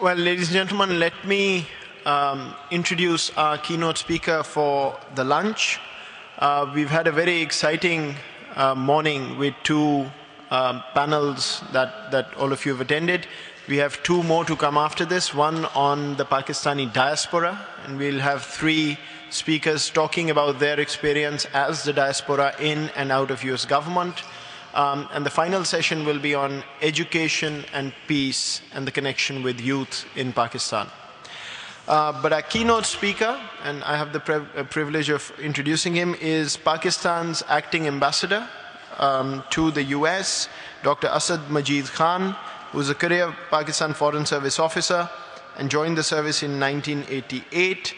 Well, ladies and gentlemen, let me introduce our keynote speaker for the lunch. We've had a very exciting morning with two panels that all of you have attended. We have two more to come after this, one on the Pakistani diaspora, and we'll have three speakers talking about their experience as the diaspora in and out of US government. And the final session will be on education and peace and the connection with youth in Pakistan. But our keynote speaker, and I have the privilege of introducing him, is Pakistan's acting ambassador to the US, Dr. Asad Majid Khan, who is a career Pakistan Foreign Service officer and joined the service in 1988.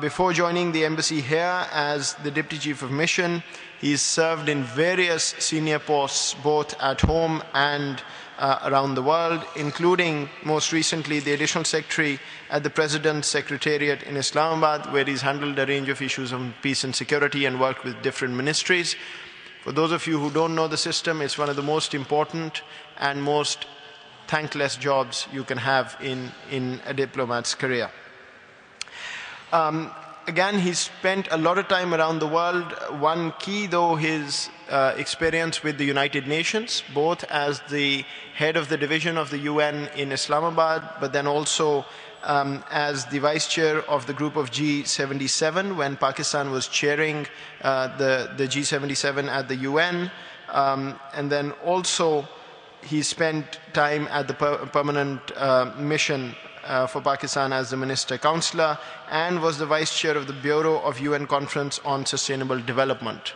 Before joining the embassy here as the Deputy Chief of Mission, he's served in various senior posts, both at home and around the world, including most recently the Additional Secretary at the President's Secretariat in Islamabad, where he's handled a range of issues on peace and security and worked with different ministries. For those of you who don't know the system, it's one of the most important and most thankless jobs you can have in a diplomat's career. Again, he's spent a lot of time around the world. One key, though, his experience with the United Nations, both as the head of the division of the UN in Islamabad, but then also as the vice chair of the group of G77 when Pakistan was chairing the G77 at the UN. And then also he spent time at the permanent mission for Pakistan as the Minister Counselor and was the Vice Chair of the Bureau of UN Conference on Sustainable Development.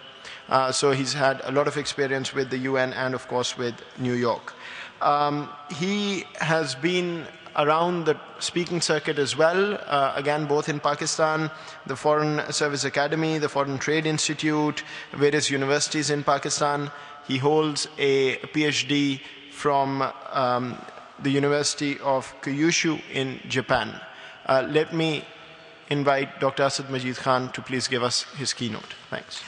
So he's had a lot of experience with the UN and, of course, with New York. He has been around the speaking circuit as well, again, both in Pakistan, the Foreign Service Academy, the Foreign Trade Institute, various universities in Pakistan. He holds a PhD from the University of Kyushu in Japan. Let me invite Dr. Asad Majid Khan to please give us his keynote. Thanks.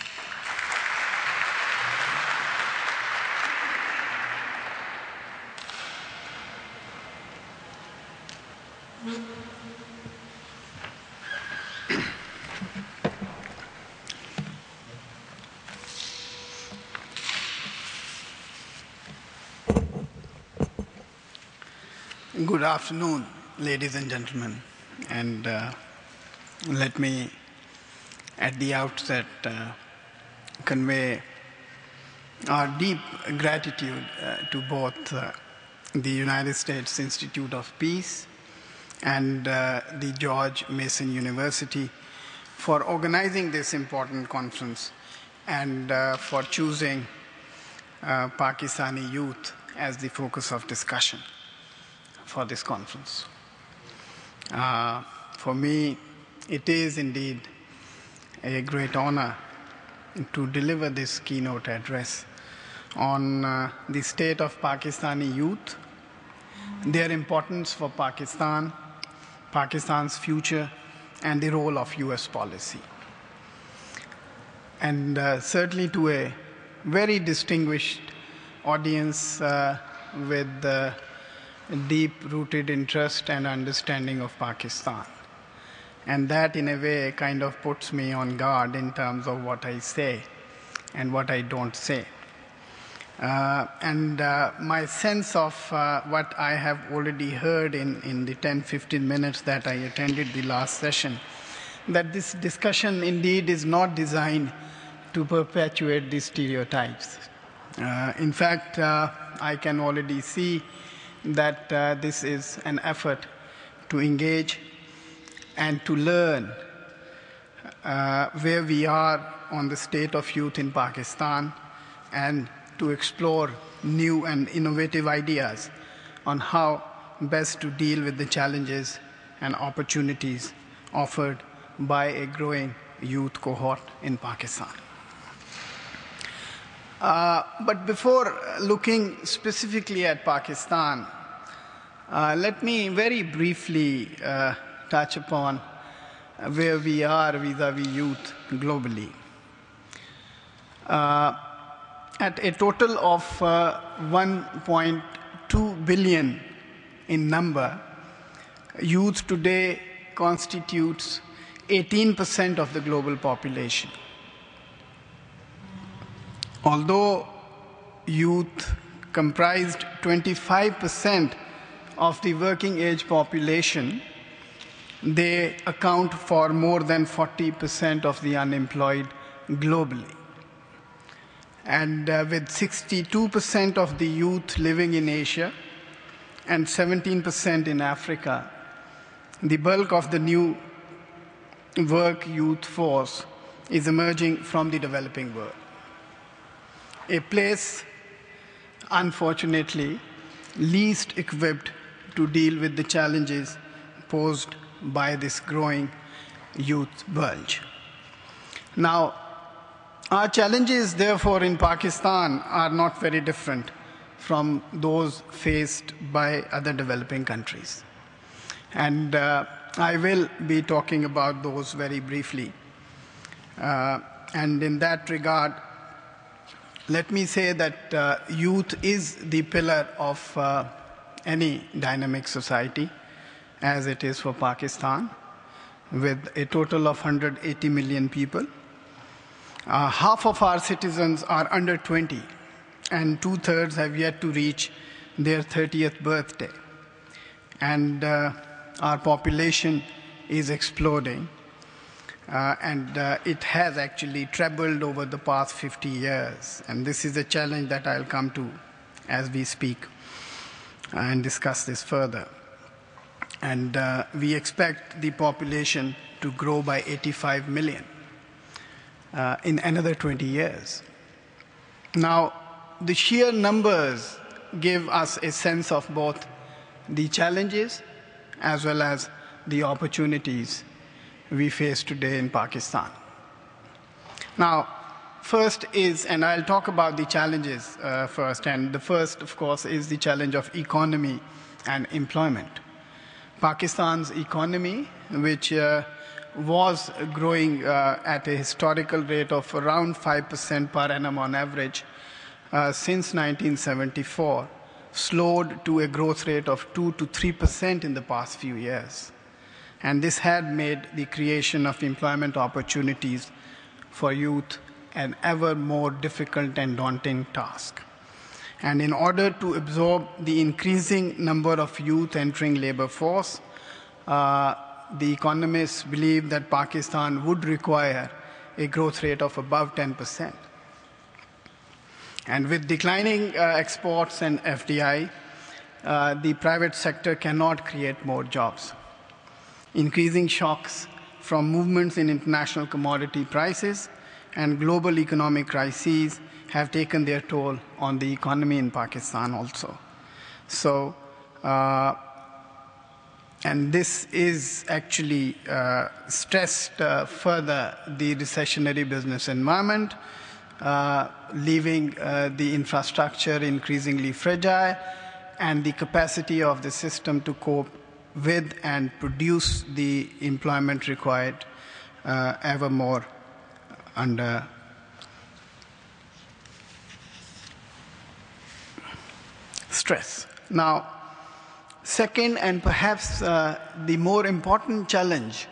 Good afternoon, ladies and gentlemen, and let me at the outset convey our deep gratitude to both the United States Institute of Peace and the George Mason University for organizing this important conference and for choosing Pakistani youth as the focus of discussion for this conference. For me, it is indeed a great honor to deliver this keynote address on the state of Pakistani youth, their importance for Pakistan, Pakistan's future, and the role of US policy. And certainly to a very distinguished audience with deep-rooted interest and understanding of Pakistan. And that, in a way, kind of puts me on guard in terms of what I say and what I don't say. My sense of what I have already heard in the 10-15 minutes that I attended the last session, that this discussion indeed is not designed to perpetuate these stereotypes. In fact, I can already see that this is an effort to engage and to learn where we are on the state of youth in Pakistan and to explore new and innovative ideas on how best to deal with the challenges and opportunities offered by a growing youth cohort in Pakistan. But before looking specifically at Pakistan, let me very briefly touch upon where we are vis-à-vis youth globally. At a total of 1.2 billion in number, Youth today constitutes 18% of the global population. Although youth comprised 25% of the working age population, they account for more than 40% of the unemployed globally. And with 62% of the youth living in Asia and 17% in Africa, the bulk of the new work youth force is emerging from the developing world. A place, unfortunately, least equipped to deal with the challenges posed by this growing youth bulge. Now, our challenges, therefore, in Pakistan are not very different from those faced by other developing countries. And I will be talking about those very briefly. And in that regard, let me say that youth is the pillar of any dynamic society, as it is for Pakistan, with a total of 180 million people. Half of our citizens are under 20, and 2/3 have yet to reach their 30th birthday. And our population is exploding, and it has actually trebled over the past 50 years. And this is a challenge that I'll come to as we speak and discuss this further. And we expect the population to grow by 85 million in another 20 years. Now, the sheer numbers give us a sense of both the challenges as well as the opportunities we face today in Pakistan. Now, first is, and I'll talk about the challenges first, and the first, of course, is the challenge of economy and employment. Pakistan's economy, which was growing at a historical rate of around 5% per annum on average since 1974, slowed to a growth rate of 2 to 3% in the past few years. And this had made the creation of employment opportunities for youth an ever more difficult and daunting task. And in order to absorb the increasing number of youth entering labor force, the economists believe that Pakistan would require a growth rate of above 10%. And with declining exports and FDI, the private sector cannot create more jobs. Increasing shocks from movements in international commodity prices and global economic crises have taken their toll on the economy in Pakistan also. So, and this is actually stressed further the recessionary business environment, leaving the infrastructure increasingly fragile and the capacity of the system to cope with and produce the employment required ever more under stress. Now, second, and perhaps the more important challenge,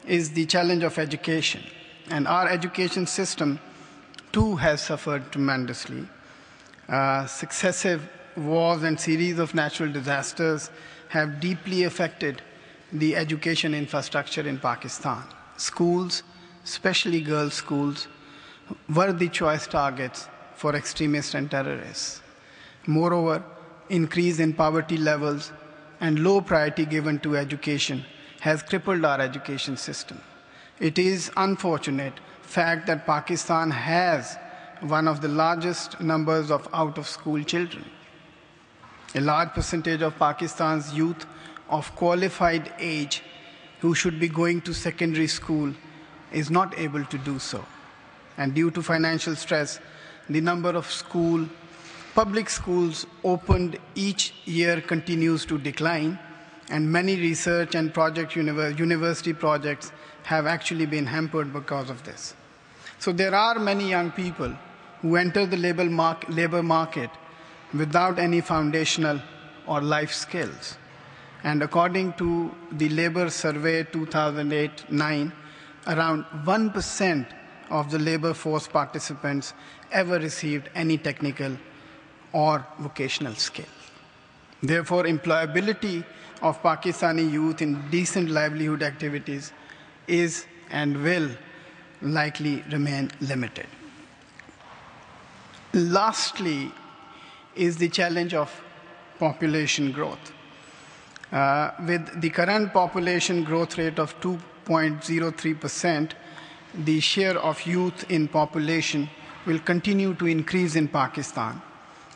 is the challenge of education. And our education system, too, has suffered tremendously. Successive wars and series of natural disasters have deeply affected the education infrastructure in Pakistan. Schools, especially girls' schools, were the choice targets for extremists and terrorists. Moreover, increase in poverty levels and low priority given to education has crippled our education system. It is unfortunate fact that Pakistan has one of the largest numbers of out-of-school children. A large percentage of Pakistan's youth of qualified age who should be going to secondary school is not able to do so. And due to financial stress, the number of public schools opened each year continues to decline, and many research and university projects have actually been hampered because of this. So there are many young people who enter the labor market without any foundational or life skills. And according to the Labor Survey 2008-9, around 1% of the labor force participants ever received any technical or vocational skill. Therefore, employability of Pakistani youth in decent livelihood activities is and will likely remain limited. Lastly is the challenge of population growth. With the current population growth rate of 2.03%, the share of youth in population will continue to increase in Pakistan,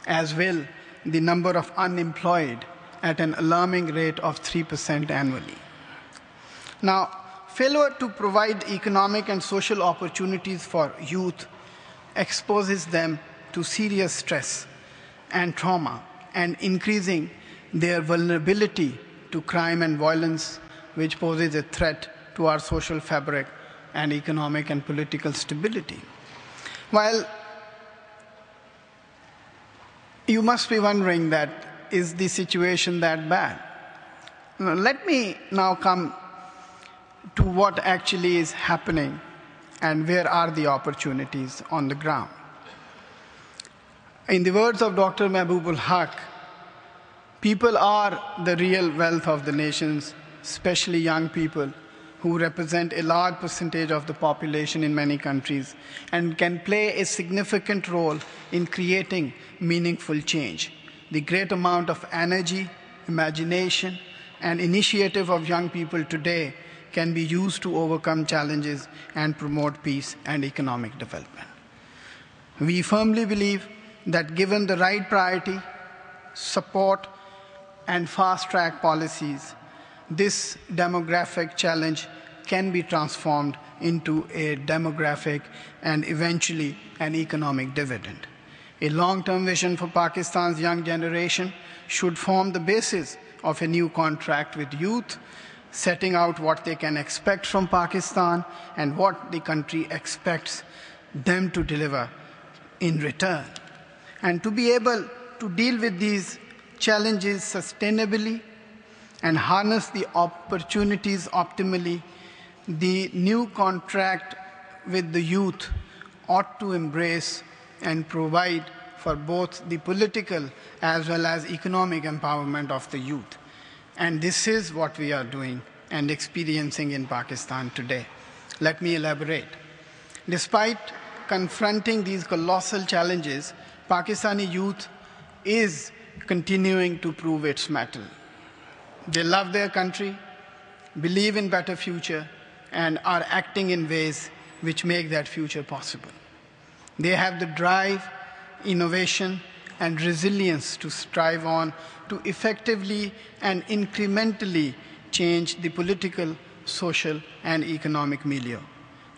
as will the number of unemployed at an alarming rate of 3% annually. Now, failure to provide economic and social opportunities for youth exposes them to serious stress and trauma and increasing their vulnerability to crime and violence, which poses a threat to our social fabric and economic and political stability. While you must be wondering that, is the situation that bad? Let me now come to what actually is happening and where are the opportunities on the ground. In the words of Dr. Mahbubul Haq, people are the real wealth of the nations, especially young people who represent a large percentage of the population in many countries and can play a significant role in creating meaningful change. The great amount of energy, imagination, and initiative of young people today can be used to overcome challenges and promote peace and economic development. We firmly believe that given the right priority, support, and fast-track policies, this demographic challenge can be transformed into a demographic and eventually an economic dividend. A long-term vision for Pakistan's young generation should form the basis of a new contract with youth, setting out what they can expect from Pakistan and what the country expects them to deliver in return. And to be able to deal with these challenges sustainably and harness the opportunities optimally, the new contract with the youth ought to embrace and provide for both the political as well as economic empowerment of the youth. And this is what we are doing and experiencing in Pakistan today. Let me elaborate. Despite confronting these colossal challenges, Pakistani youth is continuing to prove its mettle. They love their country, believe in better future, and are acting in ways which make that future possible. They have the drive, innovation, and resilience to strive on to effectively and incrementally change the political, social, and economic milieu,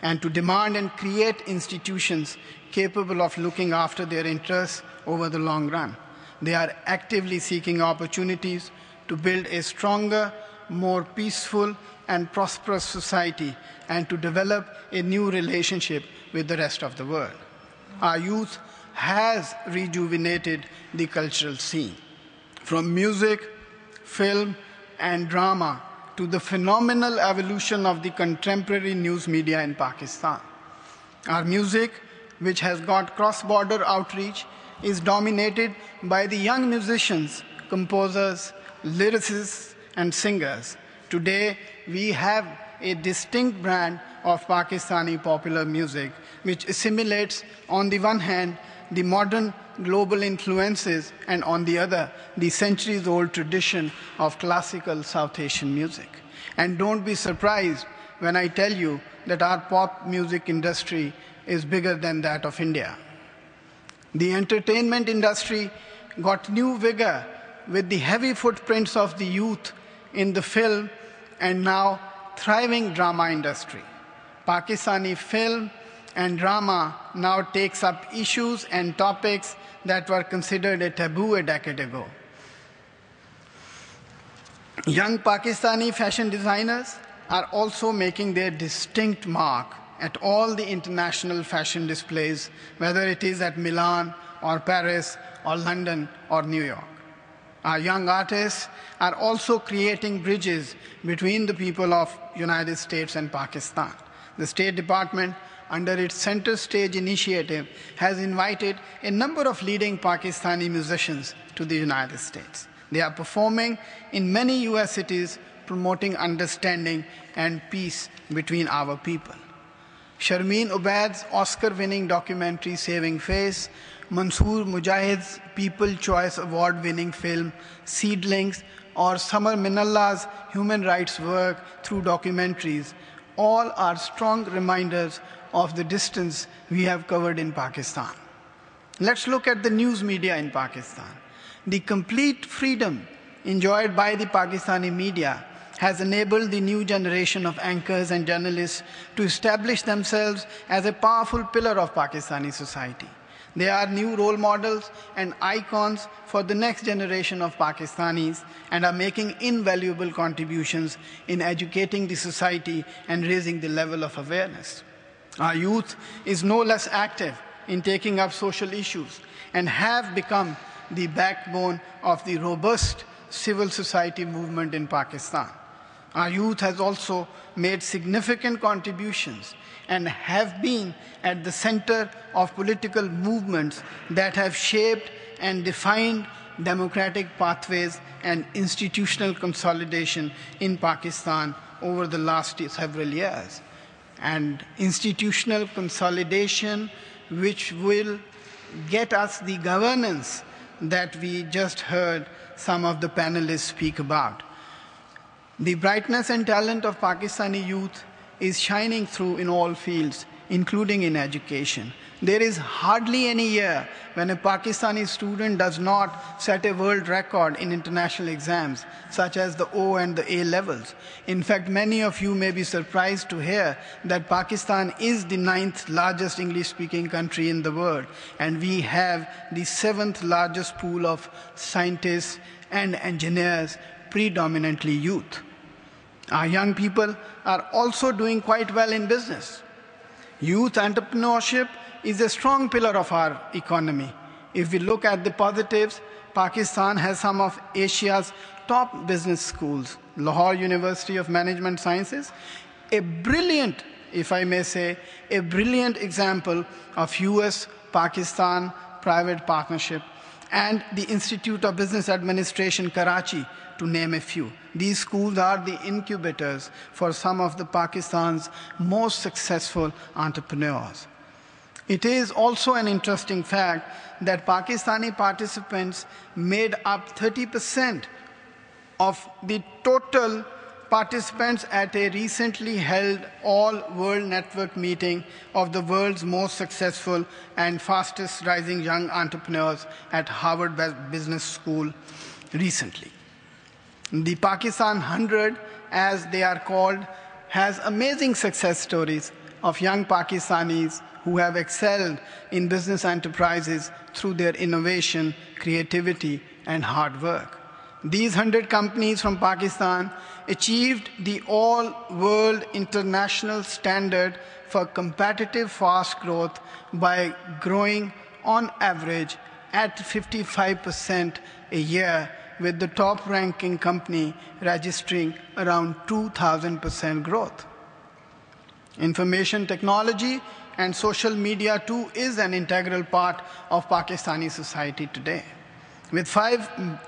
and to demand and create institutions capable of looking after their interests over the long run. They are actively seeking opportunities to build a stronger, more peaceful, and prosperous society and to develop a new relationship with the rest of the world. Our youth has rejuvenated the cultural scene, from music, film, and drama to the phenomenal evolution of the contemporary news media in Pakistan. Our music, which has got cross-border outreach, is dominated by the young musicians, composers, lyricists, and singers. Today, we have a distinct brand of Pakistani popular music, which assimilates, on the one hand, the modern global influences, and on the other, the centuries-old tradition of classical South Asian music. And don't be surprised when I tell you that our pop music industry is bigger than that of India. The entertainment industry got new vigor with the heavy footprints of the youth in the film and now thriving drama industry. Pakistani film and drama now takes up issues and topics that were considered a taboo a decade ago. Young Pakistani fashion designers are also making their distinct mark at all the international fashion displays, whether it is at Milan or Paris or London or New York. Our young artists are also creating bridges between the people of United States and Pakistan. The State Department, under its Center Stage initiative, has invited a number of leading Pakistani musicians to the United States. They are performing in many US cities, promoting understanding and peace between our people. Sharmeen Obaid's Oscar-winning documentary Saving Face, Mansoor Mujahid's People Choice Award-winning film Seedlings, or Samar Minalla's human rights work through documentaries, all are strong reminders of the distance we have covered in Pakistan. Let's look at the news media in Pakistan. The complete freedom enjoyed by the Pakistani media has enabled the new generation of anchors and journalists to establish themselves as a powerful pillar of Pakistani society. They are new role models and icons for the next generation of Pakistanis and are making invaluable contributions in educating the society and raising the level of awareness. Our youth is no less active in taking up social issues and have become the backbone of the robust civil society movement in Pakistan. Our youth has also made significant contributions and have been at the center of political movements that have shaped and defined democratic pathways and institutional consolidation in Pakistan over the last several years. And institutional consolidation which will get us the governance that we just heard some of the panelists speak about. The brightness and talent of Pakistani youth is shining through in all fields, including in education. There is hardly any year when a Pakistani student does not set a world record in international exams, such as the O and the A levels. In fact, many of you may be surprised to hear that Pakistan is the 9th largest English-speaking country in the world, and we have the 7th largest pool of scientists and engineers, predominantly youth. Our young people are also doing quite well in business. Youth entrepreneurship is a strong pillar of our economy. If we look at the positives, Pakistan has some of Asia's top business schools. Lahore University of Management Sciences, a brilliant, if I may say, a brilliant example of US-Pakistan private partnership, and the Institute of Business Administration, Karachi, to name a few. These schools are the incubators for some of the Pakistan's most successful entrepreneurs. It is also an interesting fact that Pakistani participants made up 30% of the total participants at a recently held all-world network meeting of the world's most successful and fastest rising young entrepreneurs at Harvard Business School recently. The Pakistan 100, as they are called, has amazing success stories of young Pakistanis who have excelled in business enterprises through their innovation, creativity, and hard work. These 100 companies from Pakistan achieved the all-world international standard for competitive fast growth by growing on average at 55% a year, with the top-ranking company registering around 2,000% growth. Information technology and social media too is an integral part of Pakistani society today. With 5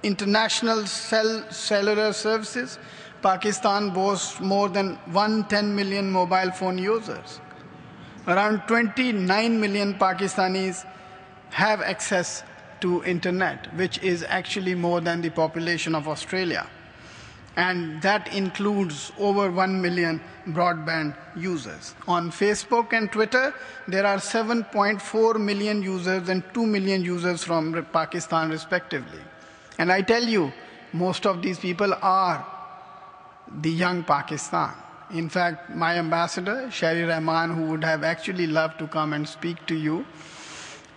international cellular services, Pakistan boasts more than 110 million mobile phone users. Around 29 million Pakistanis have access to internet, which is actually more than the population of Australia. And that includes over 1 million broadband users. On Facebook and Twitter, there are 7.4 million users and 2 million users from Pakistan, respectively. And I tell you, most of these people are the young Pakistan. In fact, my ambassador, Shari Rahman, who would have actually loved to come and speak to you,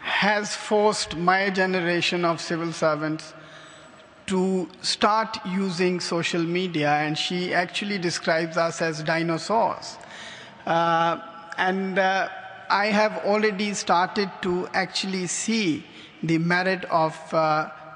has forced my generation of civil servants to start using social media, and she actually describes us as dinosaurs. I have already started to actually see the merit of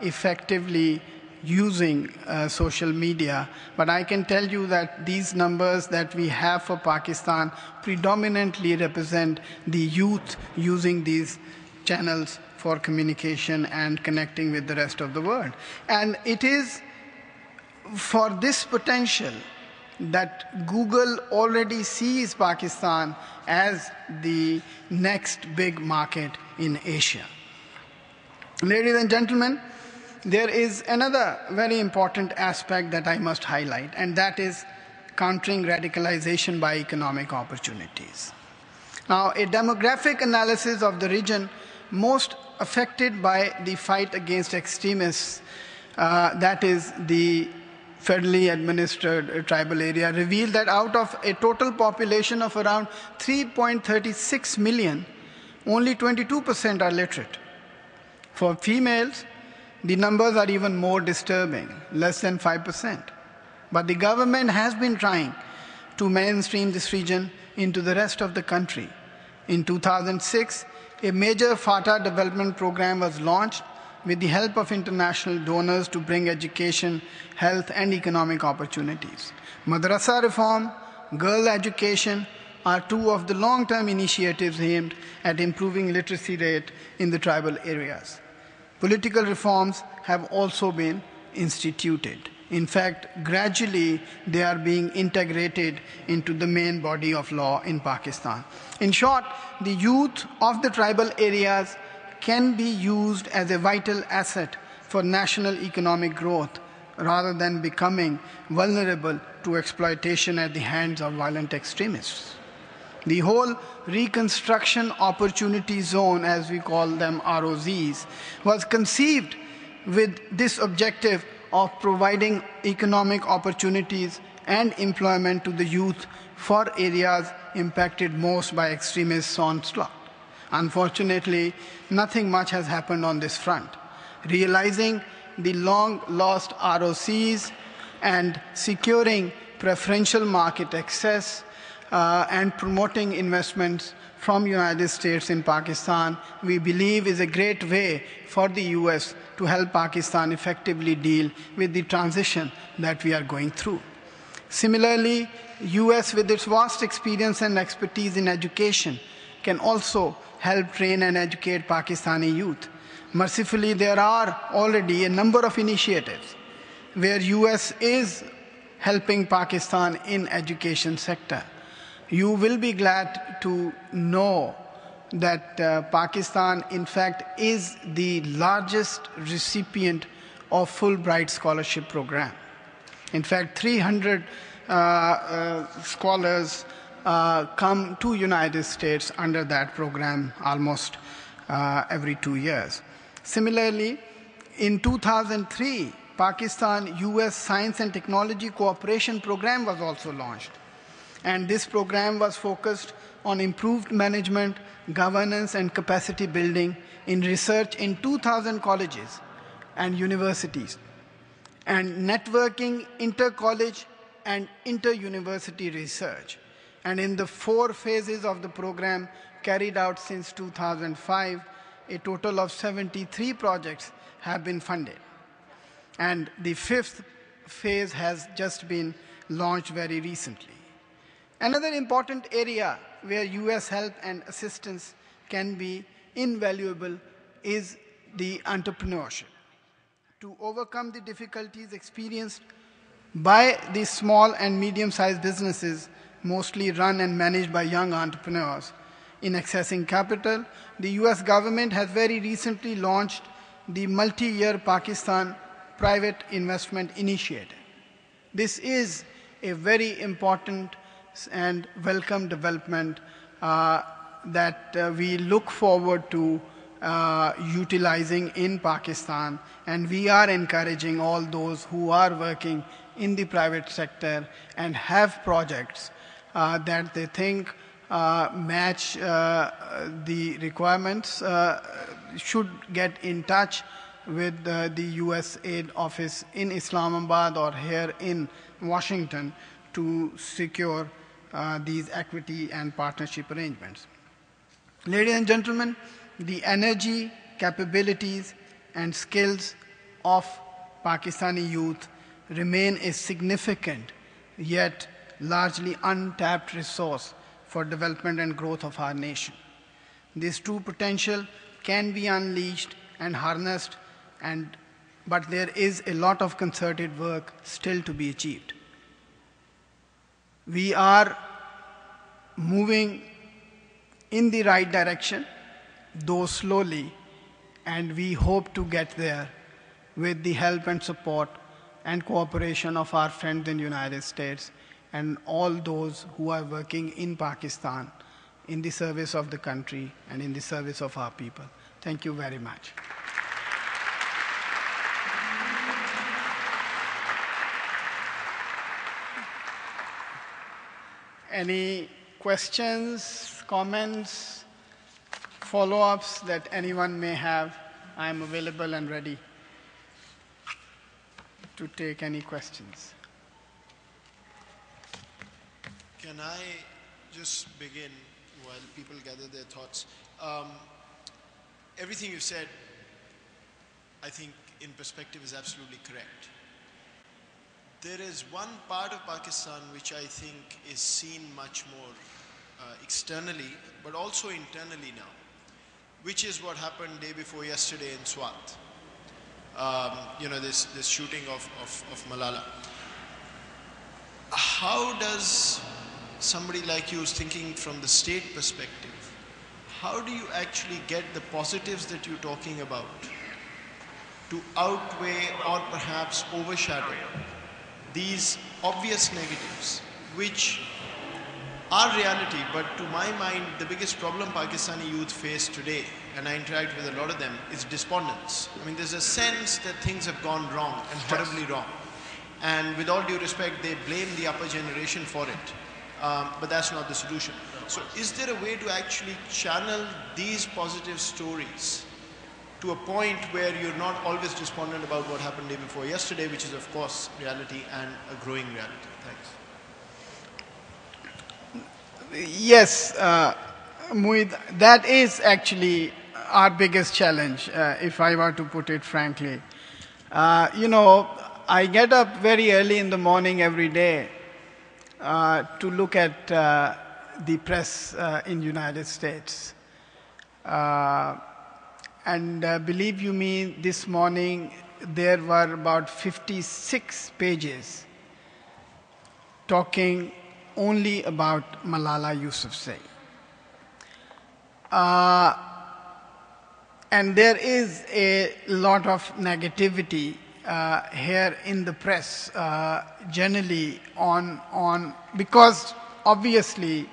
effectively using social media. But I can tell you that these numbers that we have for Pakistan predominantly represent the youth using these channels for communication and connecting with the rest of the world. And it is for this potential that Google already sees Pakistan as the next big market in Asia. Ladies and gentlemen, there is another very important aspect that I must highlight, and that is countering radicalization by economic opportunities. Now, a demographic analysis of the region most affected by the fight against extremists, that is the federally administered tribal area, revealed that out of a total population of around 3.36 million, only 22% are literate. For females, the numbers are even more disturbing, less than 5%. But the government has been trying to mainstream this region into the rest of the country. In 2006, a major FATA development program was launched with the help of international donors to bring education, health, and economic opportunities. Madrasa reform, girl education are two of the long-term initiatives aimed at improving literacy rate in the tribal areas. Political reforms have also been instituted. In fact, gradually they are being integrated into the main body of law in Pakistan. In short, the youth of the tribal areas can be used as a vital asset for national economic growth rather than becoming vulnerable to exploitation at the hands of violent extremists. The whole Reconstruction Opportunity Zone, as we call them ROZs, was conceived with this objective of providing economic opportunities and employment to the youth for areas impacted most by extremist onslaught. Unfortunately, nothing much has happened on this front. Realizing the long-lost ROCs and securing preferential market access and promoting investments from United States in Pakistan, we believe is a great way for the US to help Pakistan effectively deal with the transition that we are going through. Similarly, US, with its vast experience and expertise in education, can also help train and educate Pakistani youth. Mercifully, there are already a number of initiatives where US is helping Pakistan in education sector. You will be glad to know that Pakistan, in fact, is the largest recipient of Fulbright scholarship program. In fact, 300 scholars come to United States under that program almost every 2 years. Similarly, in 2003, Pakistan-US Science and Technology Cooperation Program was also launched. And this program was focused on improved management, governance, and capacity building in research in 2,000 colleges and universities, and networking inter-college and inter-university research. And in the 4 phases of the program carried out since 2005, a total of 73 projects have been funded. And the 5th phase has just been launched very recently. Another important area where US help and assistance can be invaluable is the entrepreneurship. To overcome the difficulties experienced by these small and medium-sized businesses, mostly run and managed by young entrepreneurs, in accessing capital, the US government has very recently launched the multi-year Pakistan Private Investment Initiative. This is a very important and welcome development that we look forward to utilizing in Pakistan, and we are encouraging all those who are working in the private sector and have projects that they think match the requirements should get in touch with the US Aid Office in Islamabad or here in Washington to secure these equity and partnership arrangements. Ladies and gentlemen, the energy, capabilities, and skills of Pakistani youth remain a significant yet largely untapped resource for development and growth of our nation. This true potential can be unleashed and harnessed, but there is a lot of concerted work still to be achieved. We are moving in the right direction, though slowly, and we hope to get there with the help and support and cooperation of our friends in the United States and all those who are working in Pakistan in the service of the country and in the service of our people. Thank you very much. Any questions, comments, follow-ups that anyone may have? I am available and ready to take any questions. Can I just begin while people gather their thoughts? Everything you said, I think in perspective is absolutely correct. There is one part of Pakistan which I think is seen much more externally, but also internally now, which is what happened day before yesterday in Swat. This shooting of Malala. How does somebody like you who's thinking from the state perspective, how do you actually get the positives that you're talking about to outweigh or perhaps overshadow these obvious negatives, which are reality, but to my mind, the biggest problem Pakistani youth face today, and I interact with a lot of them, is despondence. I mean, there's a sense that things have gone wrong and horribly wrong. And with all due respect, they blame the upper generation for it. But that's not the solution. So is there a way to actually channel these positive stories to a point where you're not always despondent about what happened day before yesterday, which is of course reality and a growing reality? Thanks. Yes, Muid, that is actually our biggest challenge, if I were to put it frankly. I get up very early in the morning every day to look at the press in the United States. Believe you me, this morning there were about 56 pages talking only about Malala Yousafzai. And there is a lot of negativity here in the press generally because obviously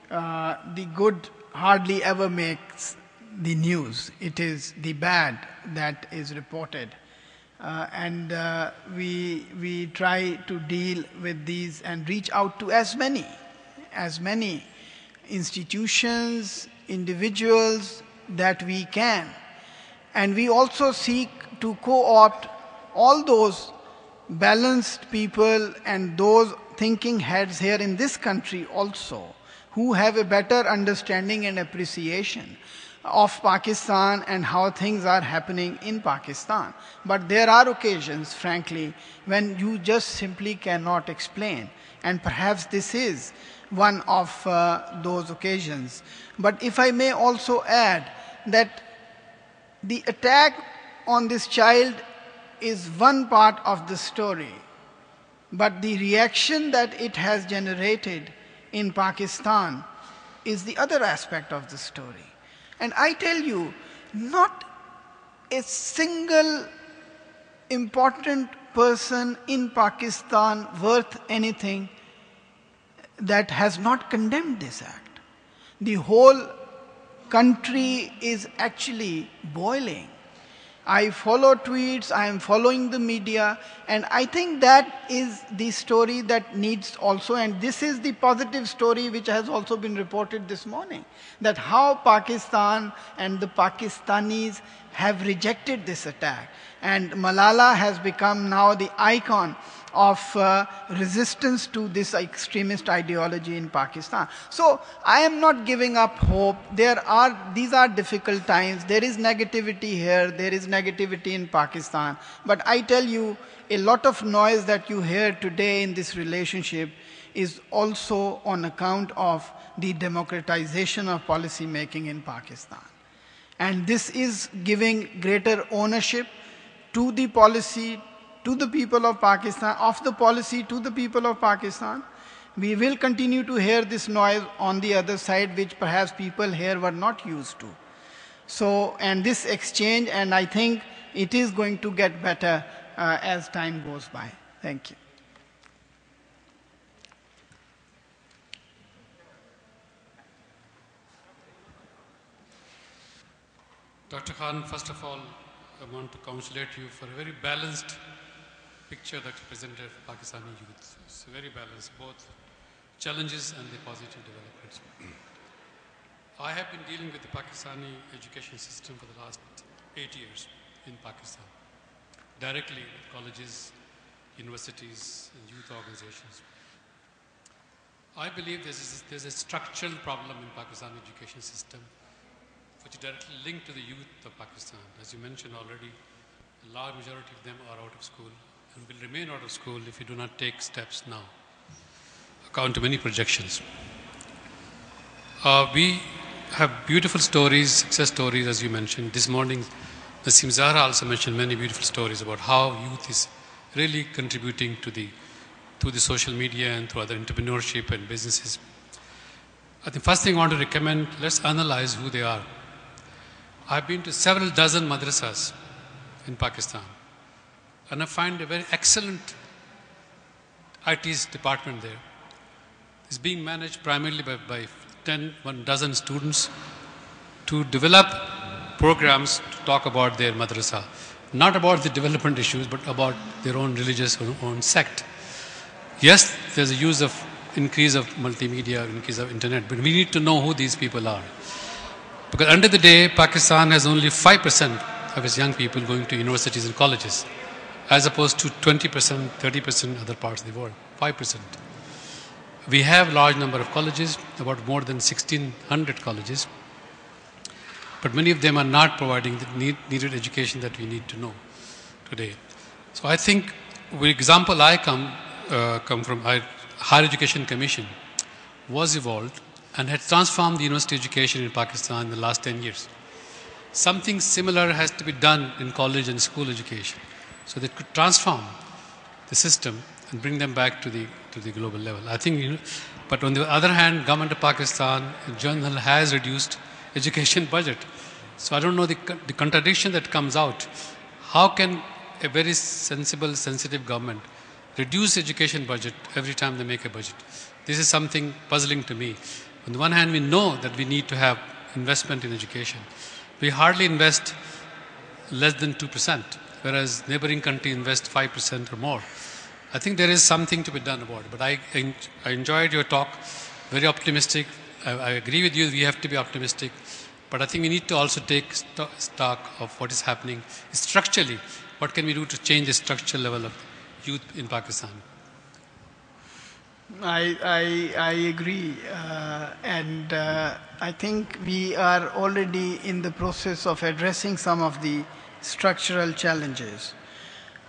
the good hardly ever makes the news. It is the bad that is reported. We try to deal with these and reach out to as many institutions, individuals that we can. And we also seek to co-opt all those balanced people and those thinking heads here in this country also, who have a better understanding and appreciation of Pakistan and how things are happening in Pakistan. But there are occasions, frankly, when you just simply cannot explain. And perhaps this is one of those occasions. But if I may also add that the attack on this child is one part of the story, but the reaction that it has generated in Pakistan is the other aspect of the story. And I tell you, not a single important person in Pakistan worth anything that has not condemned this act. The whole country is actually boiling. I follow tweets, I am following the media, and I think that is the story that needs also, and this is the positive story which has also been reported this morning, that how Pakistan and the Pakistanis have rejected this attack. And Malala has become now the icon of resistance to this extremist ideology in Pakistan. So I am not giving up hope. These are difficult times. There is negativity here. There is negativity in Pakistan. But I tell you, a lot of noise that you hear today in this relationship is also on account of the democratization of policy making in Pakistan. And this is giving greater ownership to the policy, to the people of Pakistan, of the policy to the people of Pakistan. We will continue to hear this noise on the other side, which perhaps people here were not used to. So, and this exchange, and I think it is going to get better as time goes by. Thank you. Dr. Khan, first of all, I want to congratulate you for a very balanced picture that you presented for Pakistani youth. It's very balanced, both challenges and the positive developments. I have been dealing with the Pakistani education system for the last 8 years in Pakistan, directly with colleges, universities, and youth organizations. I believe there's a structural problem in Pakistan education system which is directly linked to the youth of Pakistan. As you mentioned already, a large majority of them are out of school and will remain out of school if you do not take steps now, according to many projections. We have beautiful stories, success stories, as you mentioned. This morning, Naseem Zahra also mentioned many beautiful stories about how youth is really contributing to the social media and through other entrepreneurship and businesses. I think first thing I want to recommend, let's analyze who they are. I've been to several dozen madrasas in Pakistan, and I find a very excellent IT department there. It's being managed primarily by 1 dozen students to develop programs to talk about their madrasa, not about the development issues, but about their own religious or own sect. Yes, there's a increase of multimedia, increase of internet, but we need to know who these people are. Because under the day, Pakistan has only 5% of its young people going to universities and colleges, as opposed to 20%, 30% other parts of the world, 5%. We have a large number of colleges, about more than 1,600 colleges, but many of them are not providing the needed education that we need to know today. So I think, the example I come from, Higher Education Commission was evolved and had transformed the university education in Pakistan in the last 10 years. Something similar has to be done in college and school education, so that could transform the system and bring them back to the global level. I think, but on the other hand, government of Pakistan in general has reduced education budget. So I don't know the contradiction that comes out. How can a very sensible, sensitive government reduce education budget every time they make a budget? This is something puzzling to me. On the one hand, we know that we need to have investment in education. We hardly invest less than 2%, whereas neighboring countries invest 5% or more. I think there is something to be done about it. But I enjoyed your talk, very optimistic. I agree with you, we have to be optimistic. But I think we need to also take stock of what is happening structurally. What can we do to change the structural level of youth in Pakistan? I agree, and I think we are already in the process of addressing some of the structural challenges.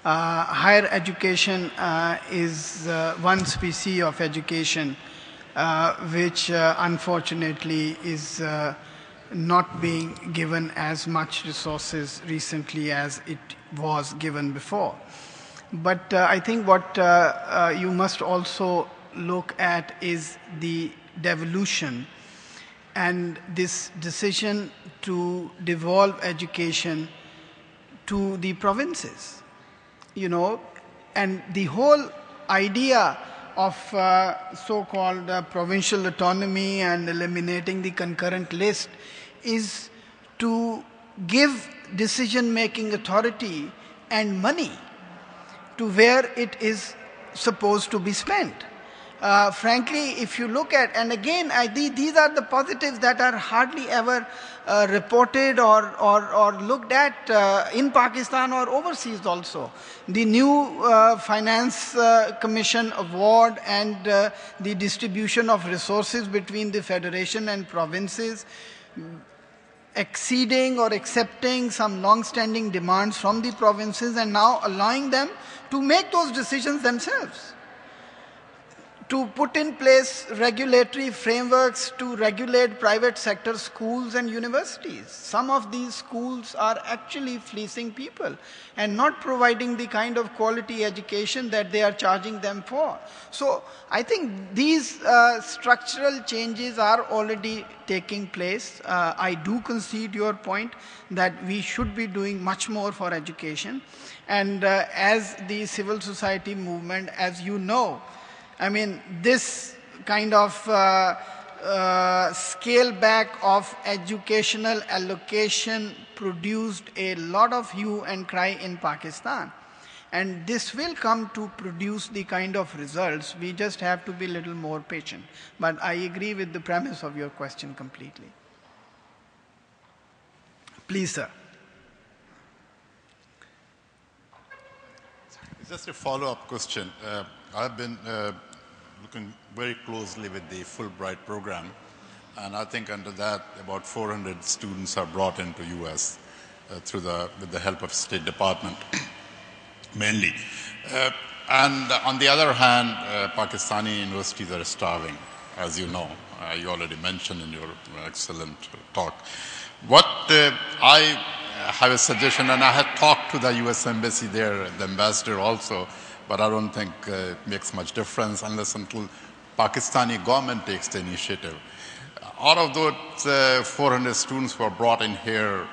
Higher education is one species of education which unfortunately is not being given as much resources recently as it was given before. But I think what you must also look at is the devolution and this decision to devolve education to the provinces, and the whole idea of so-called provincial autonomy and eliminating the concurrent list is to give decision-making authority and money to where it is supposed to be spent. frankly, if you look at, and again, these are the positives that are hardly ever reported or looked at in Pakistan or overseas also. The new Finance Commission award and the distribution of resources between the Federation and provinces, exceeding or accepting some long-standing demands from the provinces and now allowing them to make those decisions themselves, to put in place regulatory frameworks to regulate private sector schools and universities. Some of these schools are actually fleecing people and not providing the kind of quality education that they are charging them for. So I think these structural changes are already taking place. I do concede your point that we should be doing much more for education. And as the civil society movement, as you know, I mean, this kind of scale back of educational allocation produced a lot of hue and cry in Pakistan. And this will come to produce the kind of results. We just have to be a little more patient. But I agree with the premise of your question completely. Please, sir. Just a follow-up question. I've been looking very closely with the Fulbright program, and I think under that about 400 students are brought into US with the help of State Department mainly. And on the other hand, Pakistani universities are starving, as you know. You already mentioned in your excellent talk. What I have a suggestion, and I had talked to the US Embassy there, the ambassador also, but I don't think it makes much difference unless until Pakistani government takes the initiative. Out of those 400 students who are brought in here,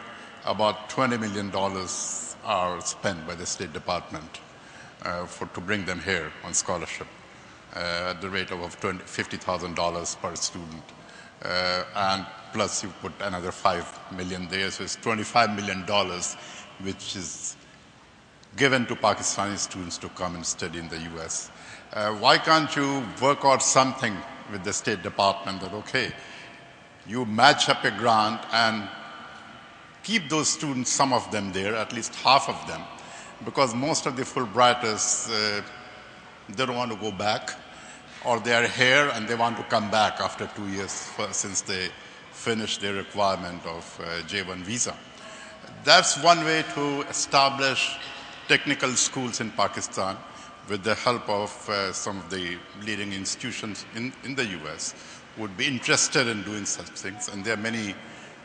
about $20 million are spent by the State Department to bring them here on scholarship at the rate of $50,000 per student. And plus you put another $5 million there, so it's $25 million, which is given to Pakistani students to come and study in the US. Why can't you work out something with the State Department that, okay, you match up a grant and keep those students, some of them there, at least half of them, because most of the Fulbrighters, they don't want to go back, or they are here and they want to come back after 2 years since they finished their requirement of J1 visa. That's one way to establish technical schools in Pakistan with the help of some of the leading institutions in the US would be interested in doing such things. And there are many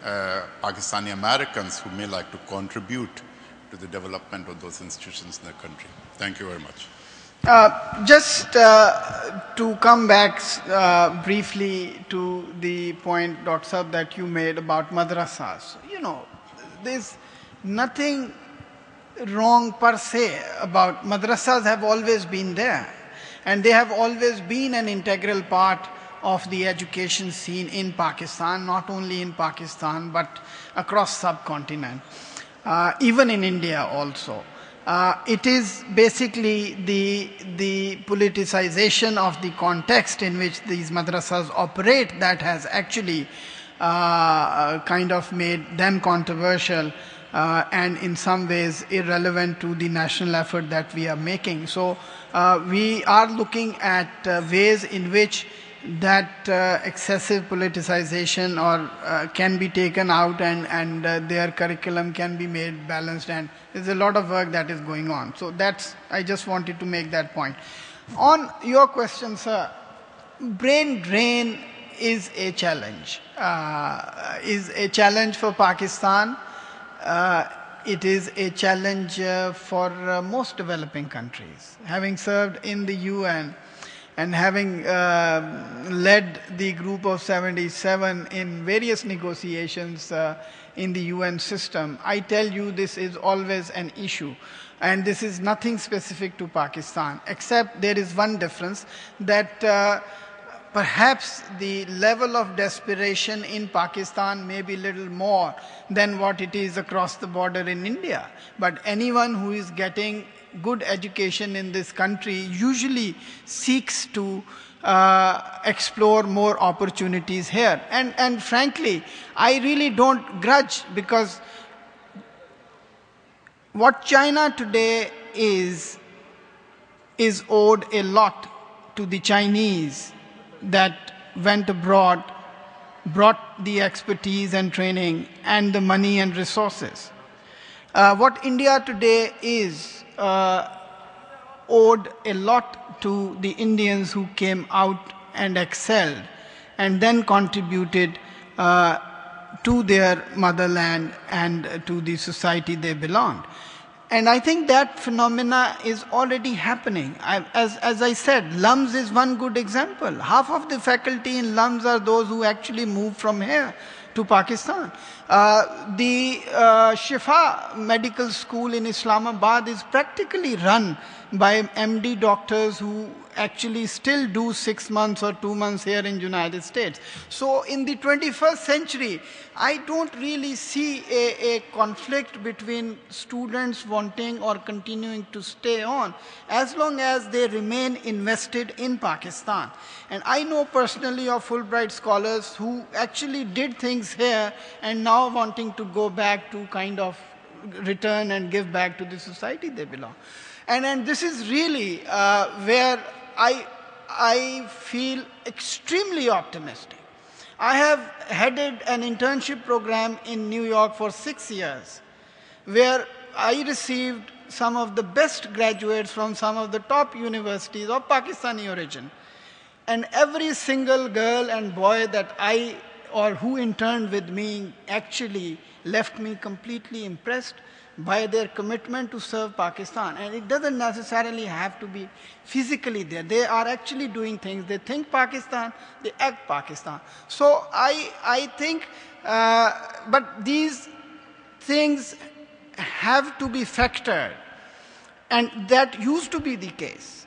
Pakistani Americans who may like to contribute to the development of those institutions in the country. Thank you very much. Just to come back briefly to the point, Dr. Saab, that you made about madrasas. You know, there's nothing wrong per se about madrasas. Have always been there, and they have always been an integral part of the education scene in Pakistan, not only in Pakistan but across subcontinent, even in India also. It is basically the politicization of the context in which these madrasas operate that has actually kind of made them controversial and in some ways irrelevant to the national effort that we are making. So we are looking at ways in which that excessive politicization or can be taken out and their curriculum can be made balanced, and there's a lot of work that is going on. So that's, I just wanted to make that point. On your question, sir, brain drain is a challenge. For Pakistan. It is a challenge for most developing countries. Having served in the UN and having led the Group of 77 in various negotiations in the UN system, I tell you this is always an issue. And this is nothing specific to Pakistan, except there is one difference, that perhaps the level of desperation in Pakistan may be little more than what it is across the border in India. But anyone who is getting good education in this country usually seeks to explore more opportunities here. And frankly, I really don't grudge, because what China today is owed a lot to the Chinese that went abroad, brought the expertise and training and the money and resources. What India today is owed a lot to the Indians who came out and excelled and then contributed to their motherland and to the society they belonged. And I think that phenomena is already happening. As I said, LUMS is one good example. Half of the faculty in LUMS are those who actually moved from here to Pakistan. The Shifa Medical School in Islamabad is practically run by MD doctors who actually still do 6 months or 2 months here in the United States. So in the 21st century, I don't really see a conflict between students wanting or continuing to stay on as long as they remain invested in Pakistan. And I know personally of Fulbright scholars who actually did things here and now wanting to go back to kind of return and give back to the society they belong. And this is really where I feel extremely optimistic. I have headed an internship program in New York for 6 years, where I received some of the best graduates from some of the top universities of Pakistani origin. And every single girl and boy that who interned with me actually left me completely impressed by their commitment to serve Pakistan. And it doesn't necessarily have to be physically there. They are actually doing things. They think Pakistan, they act Pakistan. So I think, but these things have to be factored. And that used to be the case.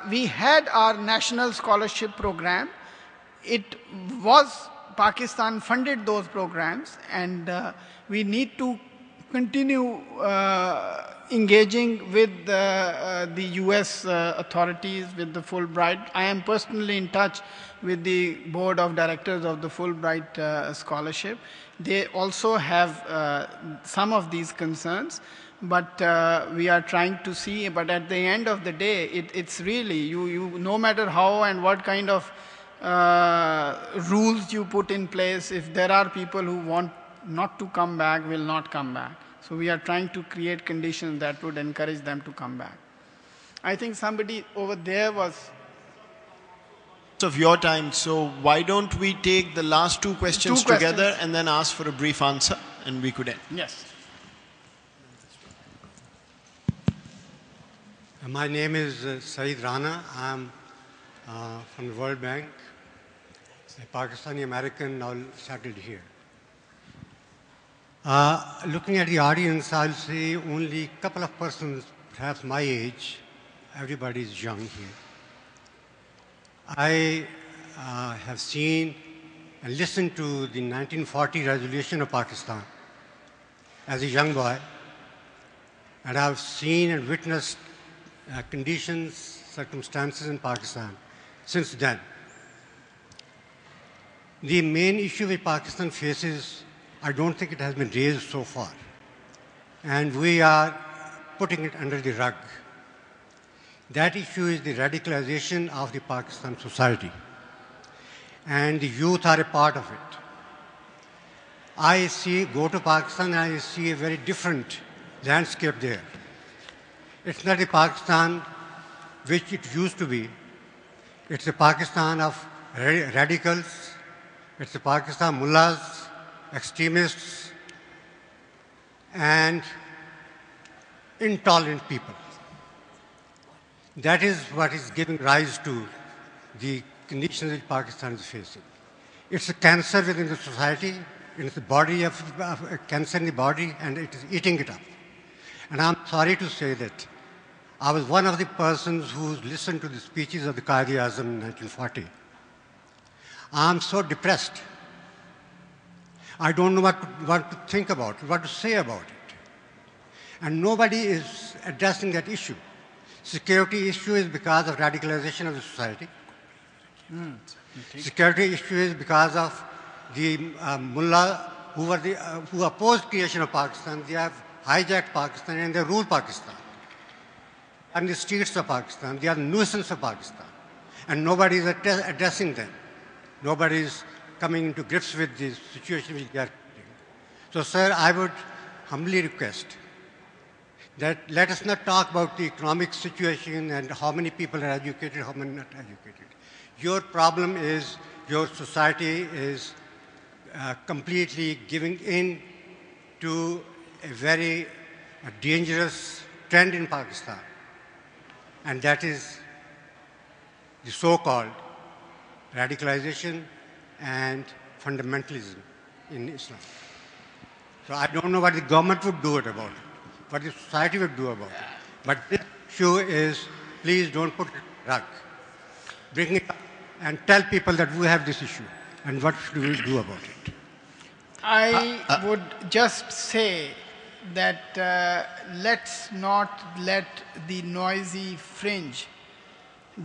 We had our national scholarship program. It was Pakistan funded those programs, and we need to continue engaging with the US authorities, with the Fulbright. I am personally in touch with the board of directors of the Fulbright scholarship. They also have some of these concerns, but we are trying to see. But at the end of the day, it's really, you no matter how and what kind of rules you put in place, if there are people who want not to come back, will not come back. So we are trying to create conditions that would encourage them to come back. I think somebody over there was... of your time, so why don't we take the last two questions together and then ask for a brief answer, and we could end. Yes. My name is Saeed Rana. I'm from the World Bank, a Pakistani American now settled here. Looking at the audience, I'll say only a couple of persons, perhaps my age. Everybody is young here. I have seen and listened to the 1940 resolution of Pakistan as a young boy, and I've seen and witnessed conditions, circumstances in Pakistan since then. The main issue that Pakistan faces, I don't think it has been raised so far, and we are putting it under the rug. That issue is the radicalization of the Pakistan society, and the youth are a part of it. I go to Pakistan and I see a very different landscape there. It's not the Pakistan which it used to be. It's a Pakistan of radicals. It's a Pakistan mullahs, extremists, and intolerant people. That is what is giving rise to the conditions that Pakistan is facing. It's a cancer within the society, it's a body of a cancer in the body, and it is eating it up. And I'm sorry to say that I was one of the persons who listened to the speeches of the Qaid-e-Azam in 1940. I'm so depressed. I don't know what to think about it, what to say about it. And nobody is addressing that issue. Security issue is because of radicalization of the society. Security issue is because of the mullah who opposed creation of Pakistan. They have hijacked Pakistan and they rule Pakistan. And the streets of Pakistan, they are the nuisance of Pakistan. And nobody is addressing them. Nobody is coming into grips with the situation which they are creating. So, sir, I would humbly request that let us not talk about the economic situation and how many people are educated, how many not educated. Your problem is your society is completely giving in to a very dangerous trend in Pakistan. And that is the so-called radicalization and fundamentalism in Islam. So I don't know what the government would do about it, what the society would do about it. But this issue is, please don't put it in the rug. Bring it up and tell people that we have this issue and what should we do about it. I would just say that let's not let the noisy fringe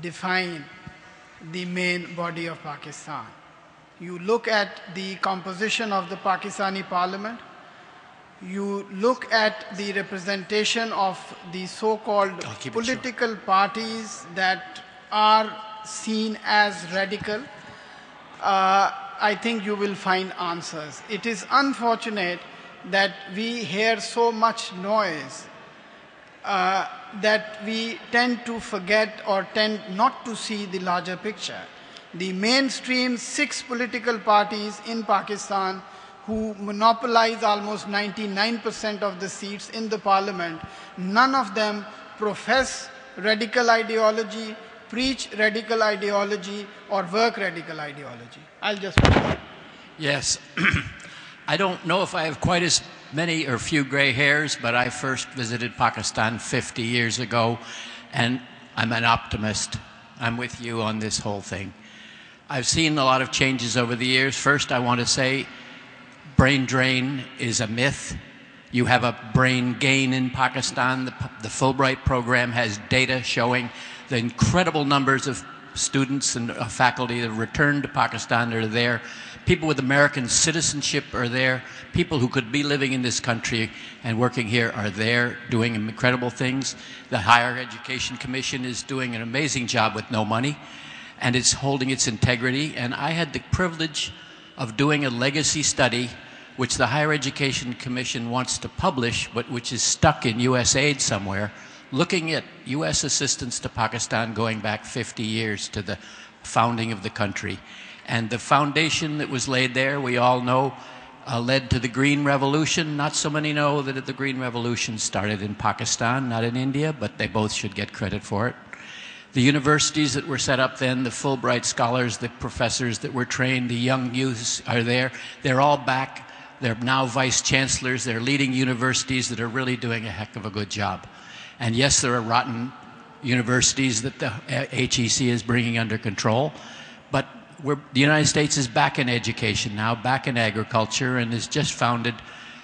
define the main body of Pakistan. You look at the composition of the Pakistani parliament, you look at the representation of the so-called political parties that are seen as radical, I think you will find answers. It is unfortunate that we hear so much noise that we tend to forget or tend not to see the larger picture. The mainstream 6 political parties in Pakistan who monopolize almost 99% of the seats in the parliament, none of them profess radical ideology, preach radical ideology, or work radical ideology. I'll just... Yes. I don't know if I have quite as many or few gray hairs, but I first visited Pakistan 50 years ago, and I'm an optimist. I'm with you on this whole thing. I've seen a lot of changes over the years. First, I want to say brain drain is a myth. You have a brain gain in Pakistan. The Fulbright program has data showing the incredible numbers of students and faculty that return to Pakistan are there. People with American citizenship are there. People who could be living in this country and working here are there doing incredible things. The Higher Education Commission is doing an amazing job with no money, and it's holding its integrity. And I had the privilege of doing a legacy study, which the Higher Education Commission wants to publish, but which is stuck in USAID somewhere, looking at U.S. assistance to Pakistan going back 50 years to the founding of the country. And the foundation that was laid there, we all know, led to the Green Revolution. Not so many know that the Green Revolution started in Pakistan, not in India, but they both should get credit for it. The universities that were set up then, the Fulbright scholars, the professors that were trained, the young youths are there. They're all back. They're now vice chancellors. They're leading universities that are really doing a heck of a good job. And yes, there are rotten universities that the HEC is bringing under control, but the United States is back in education now, back in agriculture, and has just founded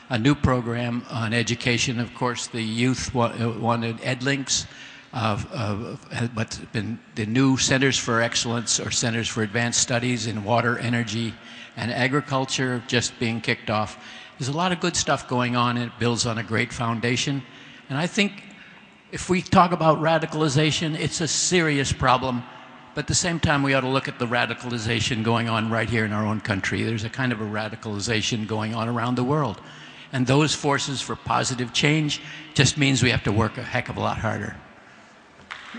a new program on education. Of course, the youth wanted EdLinks, but the new Centers for Excellence or Centers for Advanced Studies in Water, Energy, and Agriculture just being kicked off. There's a lot of good stuff going on, and it builds on a great foundation. And I think if we talk about radicalization, it's a serious problem. But at the same time, we ought to look at the radicalization going on right here in our own country. There's a kind of a radicalization going on around the world. And those forces for positive change just means we have to work a heck of a lot harder.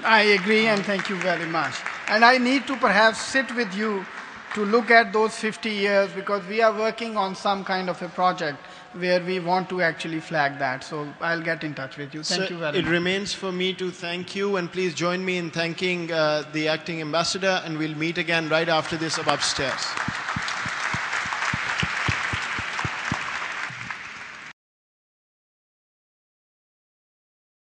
I agree, and thank you very much. And I need to perhaps sit with you to look at those 50 years, because we are working on some kind of a project where we want to actually flag that. So I'll get in touch with you. Thank you very much. It remains for me to thank you, and please join me in thanking the acting ambassador, and we'll meet again right after this upstairs.